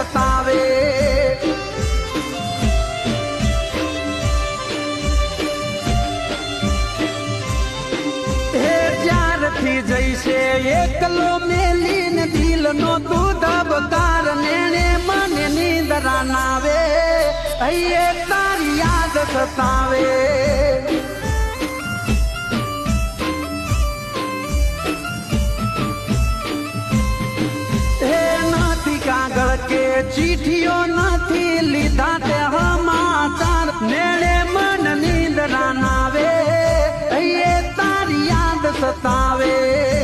સતાવે હે જ્યારથી જઈશે એકલો મેલીને દિલનો દૂધ બકાર નેણે મને નીંદરા નાવે અહીંયા તારી યાદ સતાવે કાગળ કે ચીઠીઓ નથી લીધા તે સમાચાર નેણે મન નીંદરા નાવે એ તારી યાદ સતાવે